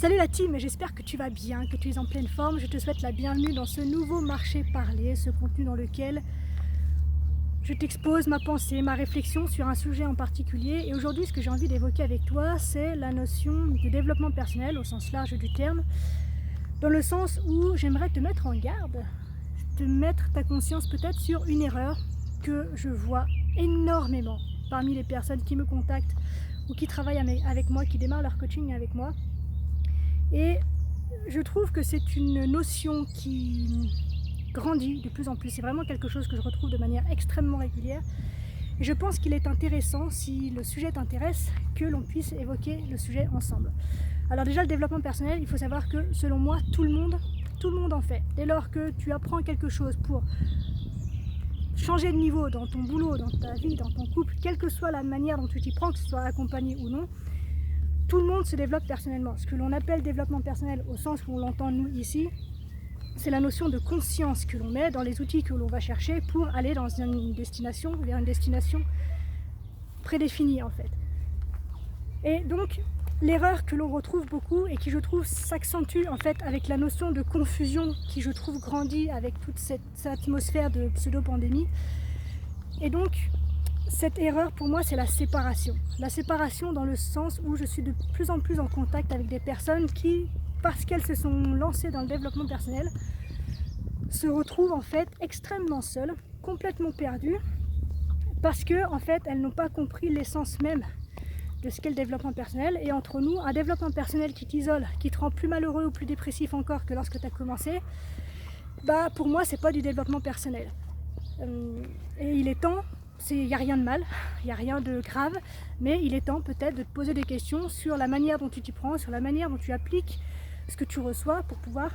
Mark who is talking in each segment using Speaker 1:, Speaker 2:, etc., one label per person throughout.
Speaker 1: Salut la team, j'espère que tu vas bien, que tu es en pleine forme. Je te souhaite la bienvenue dans ce nouveau marché parlé, ce contenu dans lequel je t'expose ma pensée, ma réflexion sur un sujet en particulier. Et aujourd'hui, ce que j'ai envie d'évoquer avec toi, c'est la notion de développement personnel au sens large du terme, dans le sens où j'aimerais te mettre en garde, te mettre ta conscience peut-être sur une erreur que je vois énormément parmi les personnes qui me contactent ou qui travaillent avec moi, qui démarrent leur coaching avec moi. Et je trouve que c'est une notion qui grandit de plus en plus. C'est vraiment quelque chose que je retrouve de manière extrêmement régulière. Et je pense qu'il est intéressant, si le sujet t'intéresse, que l'on puisse évoquer le sujet ensemble. Alors déjà, le développement personnel, il faut savoir que selon moi, tout le monde en fait. Dès lors que tu apprends quelque chose pour changer de niveau dans ton boulot, dans ta vie, dans ton couple, quelle que soit la manière dont tu t'y prends, que ce soit accompagné ou non, tout le monde se développe personnellement. Ce que l'on appelle développement personnel au sens où on l'entend nous ici, c'est la notion de conscience que l'on met dans les outils que l'on va chercher pour aller dans une destination, vers une destination prédéfinie en fait. Et donc l'erreur que l'on retrouve beaucoup et qui je trouve s'accentue en fait avec la notion de confusion qui je trouve grandit avec toute cette atmosphère de pseudo-pandémie. Et donc cette erreur pour moi c'est la séparation. La séparation dans le sens où je suis de plus en plus en contact avec des personnes qui, parce qu'elles se sont lancées dans le développement personnel, se retrouvent en fait extrêmement seules, complètement perdues, parce que en fait elles n'ont pas compris l'essence même de ce qu'est le développement personnel. Et entre nous, un développement personnel qui t'isole, qui te rend plus malheureux ou plus dépressif encore que lorsque tu as commencé, pour moi c'est pas du développement personnel. Et il est temps. Il n'y a rien de mal, il n'y a rien de grave, mais il est temps peut-être de te poser des questions sur la manière dont tu t'y prends, sur la manière dont tu appliques ce que tu reçois pour pouvoir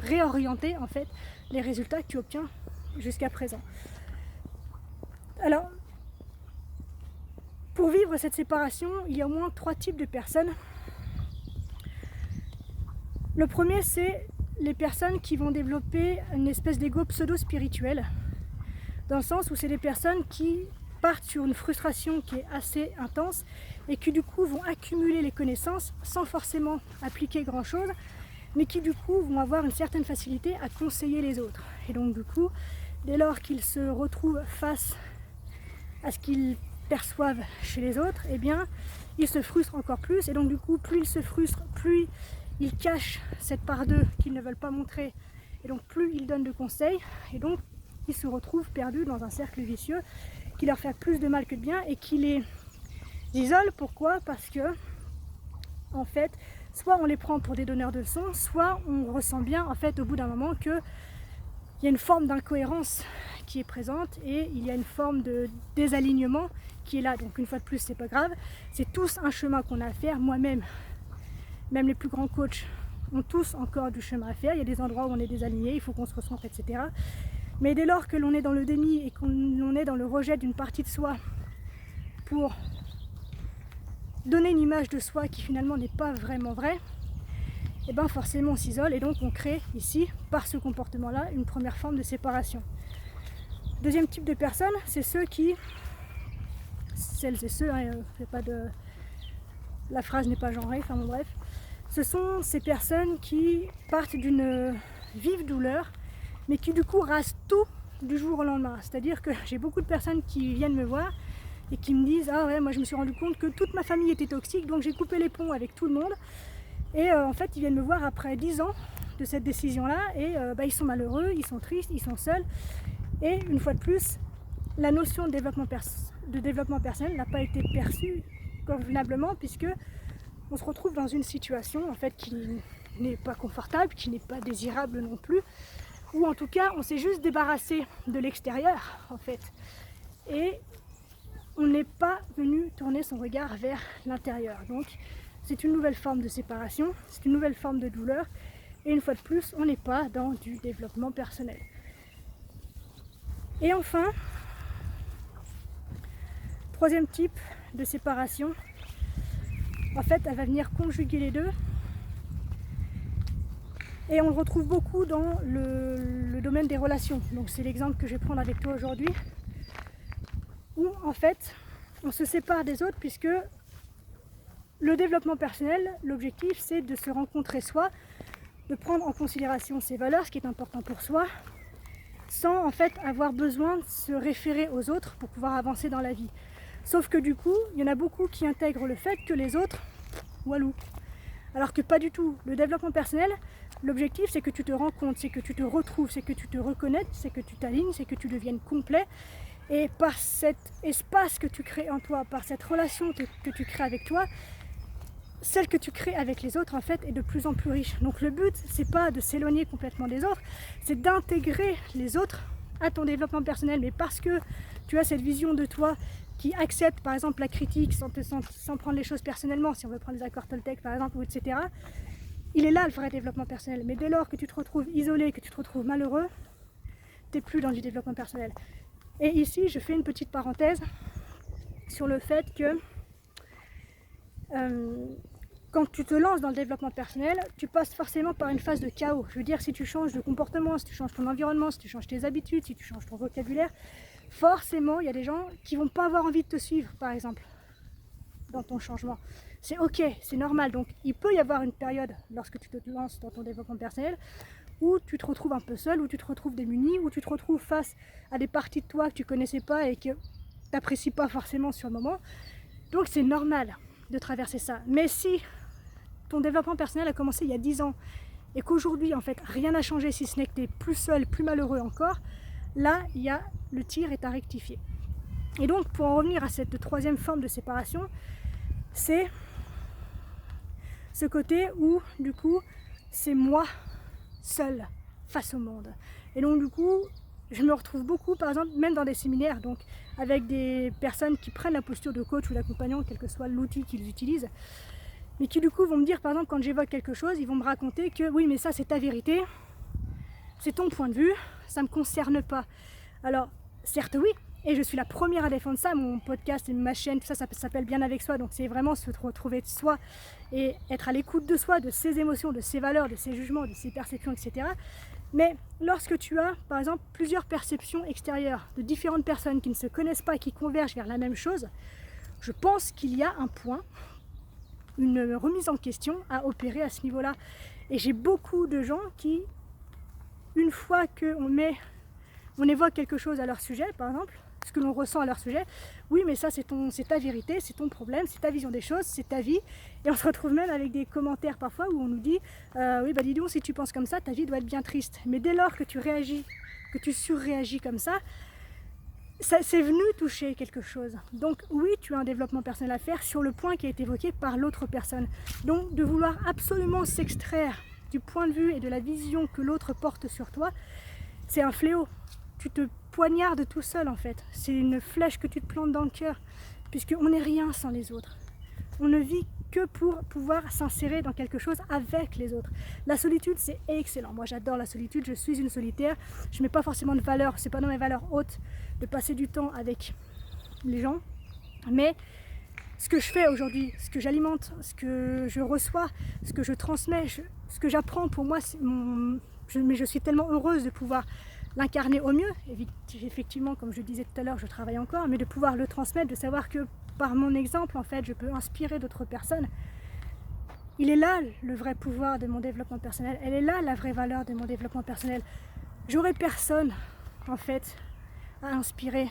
Speaker 1: réorienter en fait les résultats que tu obtiens jusqu'à présent. Alors, pour vivre cette séparation, il y a au moins 3 types de personnes. Le premier, c'est les personnes qui vont développer une espèce d'ego pseudo-spirituel, dans le sens où c'est des personnes qui partent sur une frustration qui est assez intense et qui du coup vont accumuler les connaissances sans forcément appliquer grand chose, mais qui du coup vont avoir une certaine facilité à conseiller les autres. Et donc du coup, dès lors qu'ils se retrouvent face à ce qu'ils perçoivent chez les autres, eh bien ils se frustrent encore plus, et donc du coup plus ils se frustrent, plus ils cachent cette part d'eux qu'ils ne veulent pas montrer, et donc plus ils donnent de conseils, et donc ils se retrouvent perdus dans un cercle vicieux qui leur fait plus de mal que de bien et qui les isole. Pourquoi ? Parce que en fait, soit on les prend pour des donneurs de leçons, soit on ressent bien en fait au bout d'un moment qu'il y a une forme d'incohérence qui est présente et il y a une forme de désalignement qui est là. Donc une fois de plus, c'est pas grave, c'est tous un chemin qu'on a à faire. Moi-même, même les plus grands coachs ont tous encore du chemin à faire. Il y a des endroits où on est désaligné, il faut qu'on se recentre, etc. Mais dès lors que l'on est dans le déni et qu'on est dans le rejet d'une partie de soi pour donner une image de soi qui finalement n'est pas vraiment vraie, et bien forcément on s'isole et donc on crée ici, par ce comportement-là, une première forme de séparation. Deuxième type de personnes, c'est celles et ceux, la phrase n'est pas genrée, enfin bon bref, ce sont ces personnes qui partent d'une vive douleur, mais qui du coup rasent tout du jour au lendemain. C'est-à-dire que j'ai beaucoup de personnes qui viennent me voir et qui me disent « Ah ouais, moi je me suis rendu compte que toute ma famille était toxique, donc j'ai coupé les ponts avec tout le monde. » Et en fait, ils viennent me voir après 10 ans de cette décision-là, et ils sont malheureux, ils sont tristes, ils sont seuls. Et une fois de plus, la notion de développement personnel n'a pas été perçue convenablement, puisque on se retrouve dans une situation en fait qui n'est pas confortable, qui n'est pas désirable non plus, ou en tout cas on s'est juste débarrassé de l'extérieur en fait, et on n'est pas venu tourner son regard vers l'intérieur. Donc c'est une nouvelle forme de séparation, c'est une nouvelle forme de douleur, et une fois de plus on n'est pas dans du développement personnel. Et enfin, troisième type de séparation, en fait elle va venir conjuguer les deux. Et on le retrouve beaucoup dans le domaine des relations. Donc c'est l'exemple que je vais prendre avec toi aujourd'hui, où en fait on se sépare des autres puisque le développement personnel, l'objectif c'est de se rencontrer soi, de prendre en considération ses valeurs, ce qui est important pour soi, sans en fait avoir besoin de se référer aux autres pour pouvoir avancer dans la vie. Sauf que du coup, il y en a beaucoup qui intègrent le fait que les autres, walou. Alors que pas du tout. Le développement personnel, l'objectif c'est que tu te rends compte, c'est que tu te retrouves, c'est que tu te reconnais, c'est que tu t'alignes, c'est que tu deviennes complet. Et par cet espace que tu crées en toi, par cette relation que tu crées avec toi, celle que tu crées avec les autres en fait est de plus en plus riche. Donc le but c'est pas de s'éloigner complètement des autres, c'est d'intégrer les autres à ton développement personnel. Mais parce que tu as cette vision de toi qui accepte par exemple la critique sans prendre les choses personnellement, si on veut prendre les accords Toltec par exemple, etc. Il est là le vrai développement personnel. Mais dès lors que tu te retrouves isolé, que tu te retrouves malheureux, tu n'es plus dans du développement personnel. Et ici je fais une petite parenthèse sur le fait que quand tu te lances dans le développement personnel, tu passes forcément par une phase de chaos. Je veux dire, si tu changes de comportement, si tu changes ton environnement, si tu changes tes habitudes, si tu changes ton vocabulaire, forcément, il y a des gens qui vont pas avoir envie de te suivre, par exemple, dans ton changement. C'est ok, c'est normal. Donc, il peut y avoir une période, lorsque tu te lances dans ton développement personnel, où tu te retrouves un peu seul, où tu te retrouves démuni, où tu te retrouves face à des parties de toi que tu connaissais pas et que tu n'apprécies pas forcément sur le moment. Donc, c'est normal de traverser ça. Mais si ton développement personnel a commencé il y a 10 ans et qu'aujourd'hui en fait rien n'a changé si ce n'est que tu es plus seul, plus malheureux encore, là le tir est à rectifier. Et donc pour en revenir à cette troisième forme de séparation, c'est ce côté où du coup c'est moi seul face au monde. Et donc du coup je me retrouve beaucoup par exemple même dans des séminaires, donc avec des personnes qui prennent la posture de coach ou d'accompagnant, quel que soit l'outil qu'ils utilisent, mais qui du coup vont me dire, par exemple, quand j'évoque quelque chose, ils vont me raconter que oui, mais ça c'est ta vérité, c'est ton point de vue, ça ne me concerne pas. Alors, certes oui, et je suis la première à défendre ça, mon podcast et ma chaîne, tout ça, ça s'appelle Bien avec soi, donc c'est vraiment se retrouver de soi et être à l'écoute de soi, de ses émotions, de ses valeurs, de ses jugements, de ses perceptions, etc. Mais lorsque tu as, par exemple, plusieurs perceptions extérieures de différentes personnes qui ne se connaissent pas et qui convergent vers la même chose, je pense qu'il y a un point, une remise en question à opérer à ce niveau-là. Et j'ai beaucoup de gens qui, une fois qu'on évoque quelque chose à leur sujet, par exemple, ce que l'on ressent à leur sujet, oui mais ça c'est ta vérité, c'est ton problème, c'est ta vision des choses, c'est ta vie. Et on se retrouve même avec des commentaires parfois où on nous dit oui bah dis donc, si tu penses comme ça, ta vie doit être bien triste. Mais dès lors que tu réagis, que tu surréagis comme ça, c'est venu toucher quelque chose. Donc oui, tu as un développement personnel à faire sur le point qui a été évoqué par l'autre personne. Donc de vouloir absolument s'extraire du point de vue et de la vision que l'autre porte sur toi, c'est un fléau. Tu te poignardes tout seul en fait. C'est une flèche que tu te plantes dans le cœur, puisqu'on n'est rien sans les autres. On ne vit que pour pouvoir s'insérer dans quelque chose avec les autres. La solitude, c'est excellent. Moi, j'adore la solitude. Je suis une solitaire. Je ne mets pas forcément de valeur. C'est pas dans mes valeurs hautes de passer du temps avec les gens. Mais ce que je fais aujourd'hui, ce que j'alimente, ce que je reçois, ce que je transmets, ce que j'apprends, pour moi, mais je suis tellement heureuse de pouvoir l'incarner au mieux. Effectivement, comme je disais tout à l'heure, je travaille encore, mais de pouvoir le transmettre, de savoir que par mon exemple, en fait, je peux inspirer d'autres personnes. Il est là le vrai pouvoir de mon développement personnel. Elle est là la vraie valeur de mon développement personnel. J'aurais personne, en fait, à inspirer.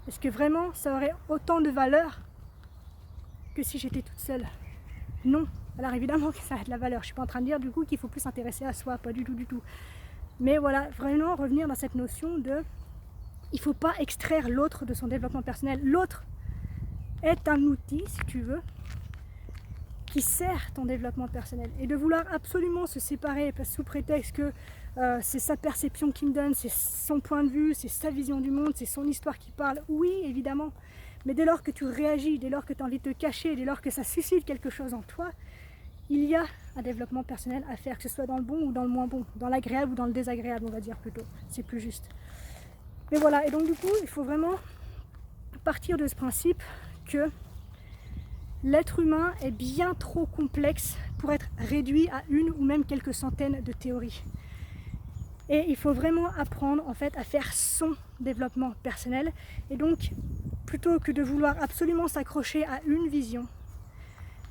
Speaker 1: Est-ce que vraiment ça aurait autant de valeur que si j'étais toute seule? Non. Alors évidemment que ça a de la valeur. Je ne suis pas en train de dire du coup qu'il faut plus s'intéresser à soi, pas du tout, du tout. Mais voilà, vraiment revenir dans cette notion de il ne faut pas extraire l'autre de son développement personnel. L'autre est un outil, si tu veux, qui sert ton développement personnel. Et de vouloir absolument se séparer sous prétexte que c'est sa perception qui me donne, c'est son point de vue, c'est sa vision du monde, c'est son histoire qui parle, oui, évidemment. Mais dès lors que tu réagis, dès lors que tu as envie de te cacher, dès lors que ça suscite quelque chose en toi, il y a un développement personnel à faire, que ce soit dans le bon ou dans le moins bon, dans l'agréable ou dans le désagréable, on va dire plutôt. C'est plus juste. Mais voilà, et donc du coup, il faut vraiment partir de ce principe que l'être humain est bien trop complexe pour être réduit à une ou même quelques centaines de théories. Et il faut vraiment apprendre en fait à faire son développement personnel. Et donc, plutôt que de vouloir absolument s'accrocher à une vision,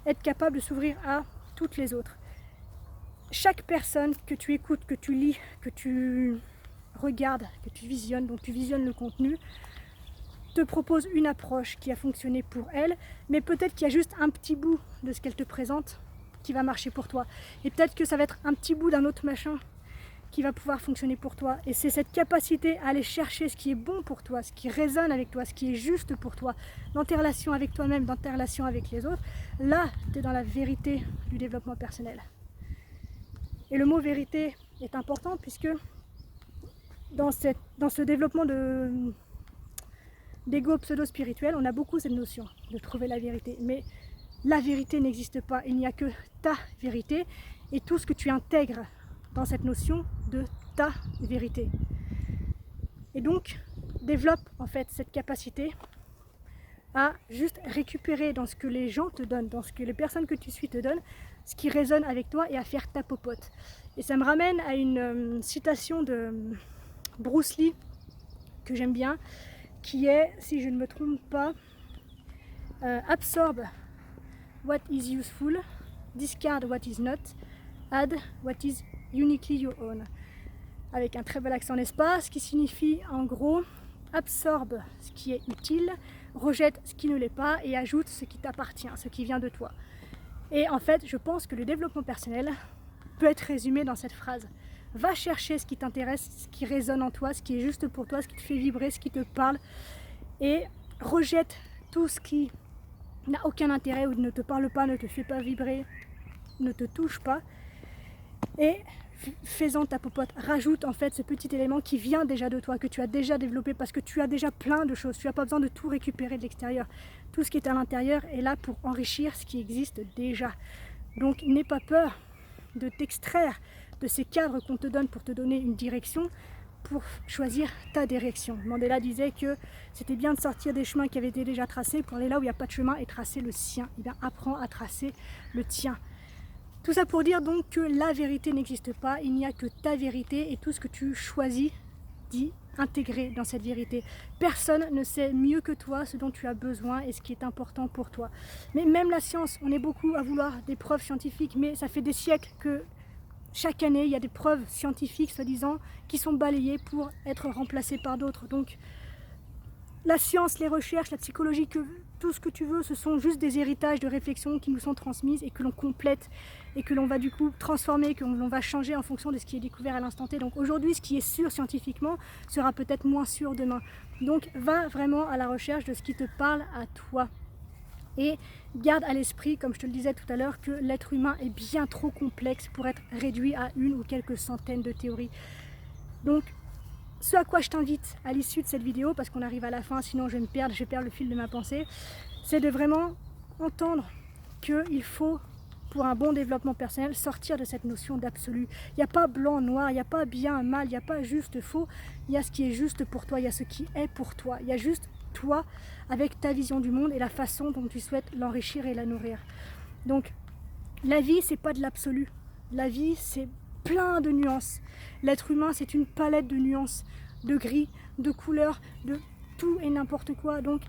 Speaker 1: être capable de s'ouvrir à toutes les autres. Chaque personne que tu écoutes, que tu lis, que tu regardes, que tu visionnes, dont tu visionnes le contenu, te propose une approche qui a fonctionné pour elle, mais peut-être qu'il y a juste un petit bout de ce qu'elle te présente qui va marcher pour toi. Et peut-être que ça va être un petit bout d'un autre machin qui va pouvoir fonctionner pour toi. Et c'est cette capacité à aller chercher ce qui est bon pour toi, ce qui résonne avec toi, ce qui est juste pour toi, dans tes relations avec toi-même, dans tes relations avec les autres. Là, tu es dans la vérité du développement personnel. Et le mot vérité est important puisque dans ce développement d'ego pseudo-spirituel, on a beaucoup cette notion de trouver la vérité. Mais la vérité n'existe pas, il n'y a que ta vérité et tout ce que tu intègres dans cette notion de ta vérité. Et donc, développe en fait cette capacité à juste récupérer dans ce que les gens te donnent, dans ce que les personnes que tu suis te donnent, ce qui résonne avec toi et à faire ta popote. Et ça me ramène à une citation de Bruce Lee que j'aime bien, qui est, si je ne me trompe pas, absorbe what is useful, discard what is not, add what is uniquely your own. Avec un très bel accent, n'est-ce pas? Ce qui signifie en gros, absorbe ce qui est utile, rejette ce qui ne l'est pas et ajoute ce qui t'appartient, ce qui vient de toi. Et en fait, je pense que le développement personnel peut être résumé dans cette phrase. Va chercher ce qui t'intéresse, ce qui résonne en toi, ce qui est juste pour toi, ce qui te fait vibrer, ce qui te parle et rejette tout ce qui n'a aucun intérêt ou ne te parle pas, ne te fait pas vibrer, ne te touche pas et fais-en ta popote. Rajoute en fait ce petit élément qui vient déjà de toi, que tu as déjà développé parce que tu as déjà plein de choses, tu n'as pas besoin de tout récupérer de l'extérieur. Tout ce qui est à l'intérieur est là pour enrichir ce qui existe déjà. Donc n'aie pas peur de t'extraire de ces cadres qu'on te donne pour te donner une direction, pour choisir ta direction. Mandela disait que c'était bien de sortir des chemins qui avaient été déjà tracés pour aller là où il n'y a pas de chemin et tracer le sien. Eh bien, apprends à tracer le tien. Tout ça pour dire donc que la vérité n'existe pas, il n'y a que ta vérité et tout ce que tu choisis d'y intégrer dans cette vérité. Personne ne sait mieux que toi ce dont tu as besoin et ce qui est important pour toi. Mais même la science, on est beaucoup à vouloir des preuves scientifiques, mais ça fait des siècles que chaque année, il y a des preuves scientifiques, soi-disant, qui sont balayées pour être remplacées par d'autres. Donc, la science, les recherches, la psychologie, tout ce que tu veux, ce sont juste des héritages de réflexions qui nous sont transmises et que l'on complète et que l'on va du coup transformer, que l'on va changer en fonction de ce qui est découvert à l'instant T. Donc aujourd'hui, ce qui est sûr scientifiquement sera peut-être moins sûr demain. Donc va vraiment à la recherche de ce qui te parle à toi. Et garde à l'esprit, comme je te le disais tout à l'heure, que l'être humain est bien trop complexe pour être réduit à une ou quelques centaines de théories. Donc, ce à quoi je t'invite à l'issue de cette vidéo, parce qu'on arrive à la fin, sinon je vais me perdre, je vais perdre le fil de ma pensée, c'est de vraiment entendre qu'il faut, pour un bon développement personnel, sortir de cette notion d'absolu. Il n'y a pas blanc, noir, il n'y a pas bien, mal, il n'y a pas juste, faux, il y a ce qui est juste pour toi, il y a ce qui est pour toi, il y a juste toi avec ta vision du monde et la façon dont tu souhaites l'enrichir et la nourrir. Donc la vie c'est pas de l'absolu, la vie c'est plein de nuances. L'être humain c'est une palette de nuances, de gris, de couleurs, de tout et n'importe quoi. Donc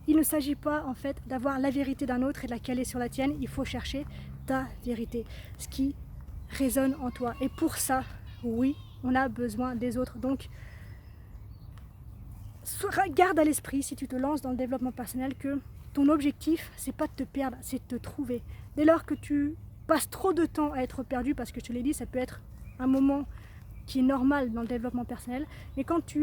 Speaker 1: il ne s'agit pas en fait d'avoir la vérité d'un autre et de la caler sur la tienne, il faut chercher ta vérité, ce qui résonne en toi. Et pour ça, oui, on a besoin des autres. Donc garde à l'esprit, si tu te lances dans le développement personnel, que ton objectif, c'est pas de te perdre, c'est de te trouver. Dès lors que tu passes trop de temps à être perdu, parce que je te l'ai dit, ça peut être un moment qui est normal dans le développement personnel, mais quand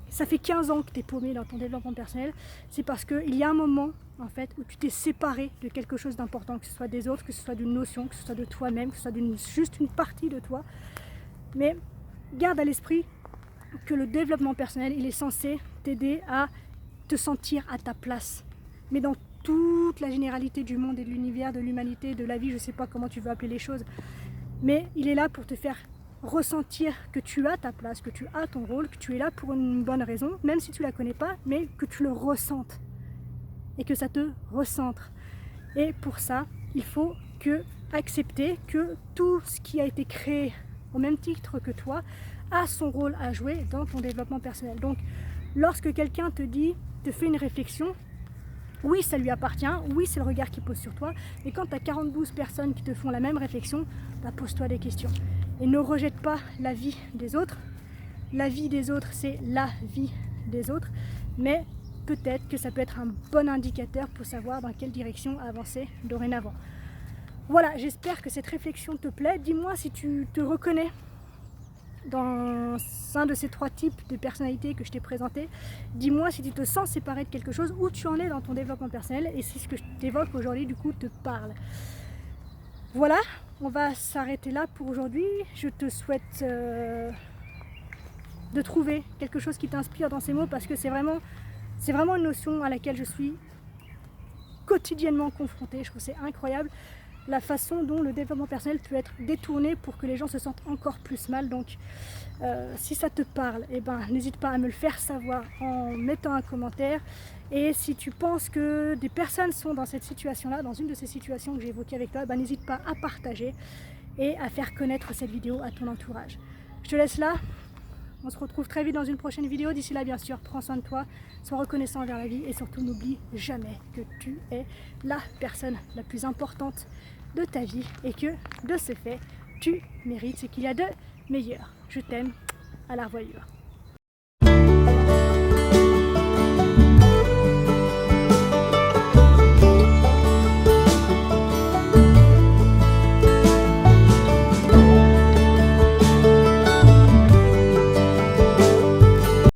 Speaker 1: ça fait 15 ans que tu es paumé dans ton développement personnel, c'est parce qu'il y a un moment, en fait, où tu t'es séparé de quelque chose d'important, que ce soit des autres, que ce soit d'une notion, que ce soit de toi-même, que ce soit juste une partie de toi. Mais garde à l'esprit que le développement personnel, il est censé t'aider à te sentir à ta place. Mais dans toute la généralité du monde et de l'univers, de l'humanité, de la vie, je ne sais pas comment tu veux appeler les choses, mais il est là pour te faire ressentir que tu as ta place, que tu as ton rôle, que tu es là pour une bonne raison, même si tu ne la connais pas, mais que tu le ressentes et que ça te recentre. Et pour ça, il faut accepter que tout ce qui a été créé au même titre que toi a son rôle à jouer dans ton développement personnel. Donc, lorsque quelqu'un te fait une réflexion, Oui, ça lui appartient, oui, c'est le regard qu'il pose sur toi, mais quand tu as 42 personnes qui te font la même réflexion, bah, pose-toi des questions. Et ne rejette pas la vie des autres. La vie des autres, c'est la vie des autres, mais peut-être que ça peut être un bon indicateur pour savoir dans quelle direction avancer dorénavant. Voilà, j'espère que cette réflexion te plaît. Dis-moi si tu te reconnais dans un de ces 3 types de personnalités que je t'ai présenté. Dis-moi si tu te sens séparé de quelque chose, où tu en es dans ton développement personnel et si ce que je t'évoque aujourd'hui du coup te parle. Voilà, on va s'arrêter là pour aujourd'hui. Je te souhaite de trouver quelque chose qui t'inspire dans ces mots, parce que c'est vraiment une notion à laquelle je suis quotidiennement confrontée. Je trouve que c'est incroyable la façon dont le développement personnel peut être détourné pour que les gens se sentent encore plus mal. Donc si ça te parle, eh ben, n'hésite pas à me le faire savoir en mettant un commentaire. Et si tu penses que des personnes sont dans cette situation-là, dans une de ces situations que j'ai évoquées avec toi, ben, n'hésite pas à partager et à faire connaître cette vidéo à ton entourage. Je te laisse là. On se retrouve très vite dans une prochaine vidéo. D'ici là, bien sûr, prends soin de toi, sois reconnaissant envers la vie et surtout n'oublie jamais que tu es la personne la plus importante de ta vie et que, de ce fait, tu mérites ce qu'il y a de meilleur. Je t'aime, à la revoyure.